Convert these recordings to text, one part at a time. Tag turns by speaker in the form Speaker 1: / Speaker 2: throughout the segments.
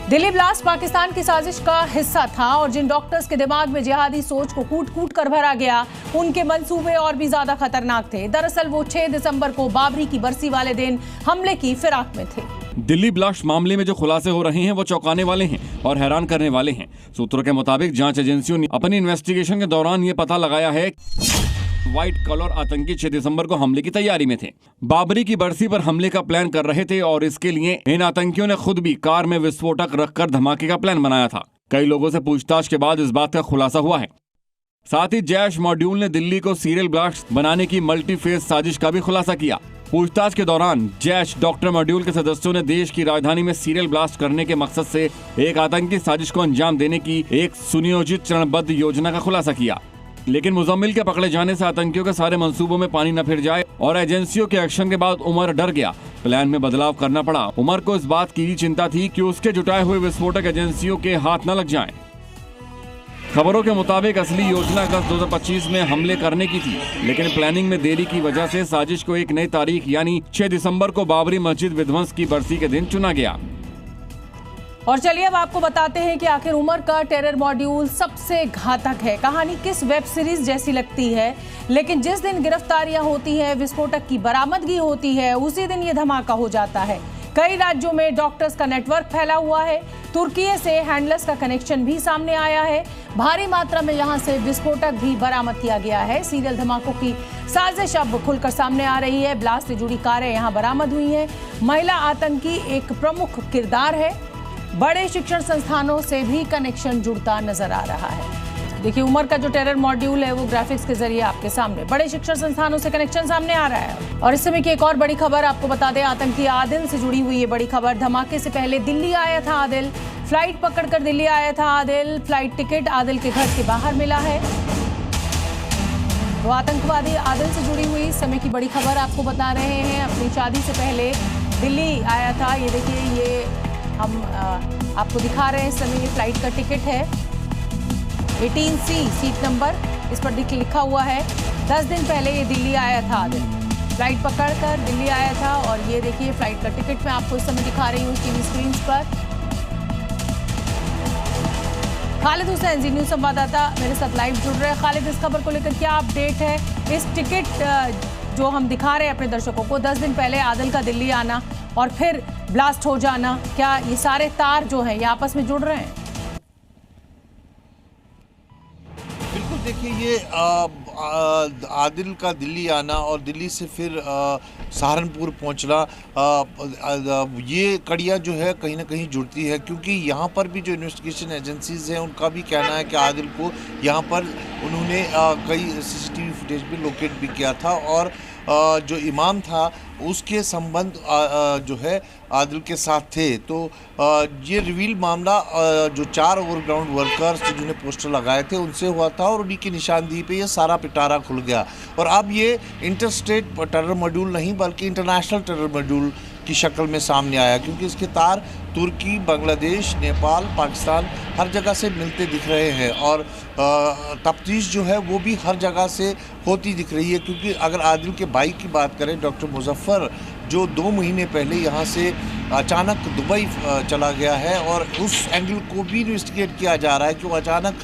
Speaker 1: Delhi blast Pakistan की साजिश का हिस्सा था और जिन डॉक्टर्स के दिमाग में जिहादी सोच को कूट कूट कर भरा गया, उनके मंसूबे और भी ज्यादा खतरनाक थे। दरअसल वो 6 दिसंबर को बाबरी की बरसी वाले दिन हमले की फिराक में थे।
Speaker 2: दिल्ली ब्लास्ट मामले में जो खुलासे हो रहे हैं वो चौंकाने वाले हैं और हैरान करने वाले हैं। सूत्रों के मुताबिक जांच एजेंसियों ने अपनी इन्वेस्टिगेशन के दौरान ये पता लगाया है व्हाइट कॉलर आतंकी 6 दिसंबर को हमले की तैयारी में थे। बाबरी की बरसी पर हमले का प्लान कर रहे थे और इसके लिए इन आतंकियों ने खुद भी कार में विस्फोटक रखकर धमाके का प्लान बनाया था। कई लोगों से पूछताछ के बाद इस बात का खुलासा हुआ है। साथ ही जैश मॉड्यूल ने दिल्ली को सीरियल ब्लास्ट बनाने की मल्टी फेज साजिश का भी खुलासा किया। पूछताछ के दौरान जैश डॉक्टर मॉड्यूल के सदस्यों ने देश की राजधानी में सीरियल ब्लास्ट करने के मकसद से एक आतंकी साजिश को अंजाम देने की एक सुनियोजित चरणबद्ध योजना का खुलासा किया। लेकिन मुजम्मिल के पकड़े जाने से आतंकियों के सारे मंसूबों में पानी न फिर जाए और एजेंसियों के एक्शन के बाद उमर डर गया। प्लान में बदलाव करना पड़ा। उमर को इस बात की चिंता थी कि उसके जुटाए हुए विस्फोटक एजेंसियों के हाथ न लग जाएं। खबरों के मुताबिक असली योजना अगस्त 2025 में हमले करने की थी, लेकिन प्लानिंग में देरी की वजह से साजिश को एक नई तारीख यानी 6 दिसंबर को बाबरी मस्जिद विध्वंस की बरसी के दिन चुना गया।
Speaker 1: और चलिए अब आपको बताते हैं कि आखिर उमर का टेरर मॉड्यूल सबसे घातक है। कहानी किस वेब सीरीज जैसी लगती है, लेकिन जिस दिन गिरफ्तारियां होती हैं, विस्फोटक की बरामदगी होती है, उसी दिन ये धमाका हो जाता है। कई राज्यों में डॉक्टर्स का नेटवर्क फैला हुआ है। तुर्की से हैंडलर्स का कनेक्शन भी सामने आया है। भारी मात्रा में यहां से विस्फोटक भी बरामद किया गया है। सीरियल धमाकों की साजिश अब खुलकर सामने आ रही है। ब्लास्ट से जुड़ी कारें यहां बरामद हुई हैं। महिला आतंकी एक प्रमुख किरदार है। बड़े शिक्षण संस्थानों से भी कनेक्शन जुड़ता नजर आ रहा है। देखिए, उमर का जो टेरर मॉड्यूल है वो ग्राफिक्स के जरिए आपके सामने बड़े शिक्षण संस्थानों से कनेक्शन सामने आ रहा है। और इस समय की एक और बड़ी खबर आपको बता दें, आतंकी आदिल से जुड़ी हुई ये बड़ी खबर। धमाके से पहले दिल्ली आया था आदिल, फ्लाइट पकड़कर दिल्ली आया था आदिल। फ्लाइट टिकट आदिल के घर के बाहर मिला है। तो आतंकवादी आदिल से जुड़ी हुई इस समय की बड़ी खबर आपको बता रहे हैं। अपनी शादी से पहले दिल्ली आया था। ये देखिए, ये हम आपको दिखा रहे हैं इस समय। ये फ्लाइट का टिकट है 18C सीट नंबर, इस पर लिखा हुआ है। 10 दिन पहले ये दिल्ली आया था आदिल, फ्लाइट पकड़कर दिल्ली आया था। और ये देखिए फ्लाइट का टिकट मैं आपको इस समय दिखा रही हूँ टीवी स्क्रीन पर। खालिद हुसैन जी न्यूज संवाददाता मेरे साथ लाइव जुड़ रहे हैं। खालिद, इस खबर को लेकर क्या अपडेट है? इस टिकट जो हम दिखा रहे हैं अपने दर्शकों को, 10 दिन पहले आदिल का दिल्ली आना और फिर ब्लास्ट हो जाना, क्या ये सारे तार जो हैं ये आपस में जुड़ रहे हैं?
Speaker 3: बिल्कुल, देखिए, ये आदिल का दिल्ली आना और दिल्ली से फिर सहारनपुर पहुंचना, ये कड़ियाँ जो है कहीं ना कहीं जुड़ती है, क्योंकि यहाँ पर भी जो इन्वेस्टिगेशन एजेंसीज हैं उनका भी कहना है कि आदिल को यहाँ पर उन्होंने कई CCTV फुटेज भी लोकेट भी किया था और जो इमाम था उसके संबंध जो है आदिल के साथ थे। तो ये रिवील मामला जो 4 ओवरग्राउंड वर्कर्स जिन्होंने पोस्टर लगाए थे उनसे हुआ था और उन्हीं की निशानदेही पे ये सारा पिटारा खुल गया। और अब ये इंटरस्टेट टेरर मॉड्यूल नहीं बल्कि इंटरनेशनल टेरर मॉड्यूल की शक्ल में सामने आया, क्योंकि इसके तार तुर्की, बांग्लादेश, नेपाल, पाकिस्तान हर जगह से मिलते दिख रहे हैं। और तफ्तीश जो है वो भी हर जगह से होती दिख रही है, क्योंकि अगर आदिल के भाई की बात करें, डॉक्टर मुजफ्फर, जो 2 महीने पहले यहाँ से अचानक दुबई चला गया है और उस एंगल को भी इन्वेस्टिगेट किया जा रहा है कि वो अचानक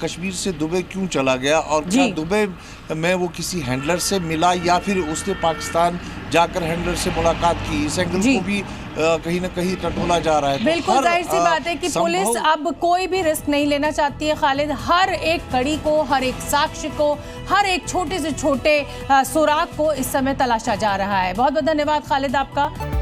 Speaker 3: कश्मीर से दुबई क्यों चला गया और क्या दुबई में वो किसी हैंडलर से मिला या फिर उसने पाकिस्तान जाकर हैंडलर से मुलाकात की। इस एंगल को भी कहीं ना कहीं टटोला जा रहा है।
Speaker 1: बिल्कुल जाहिर सी बात है कि पुलिस अब कोई भी रिस्क नहीं लेना चाहती है खालिद। हर एक कड़ी को, हर एक साक्ष्य को, हर एक छोटे से छोटे सुराग को इस समय तलाशा जा रहा है। बहुत बहुत धन्यवाद खालिद आपका।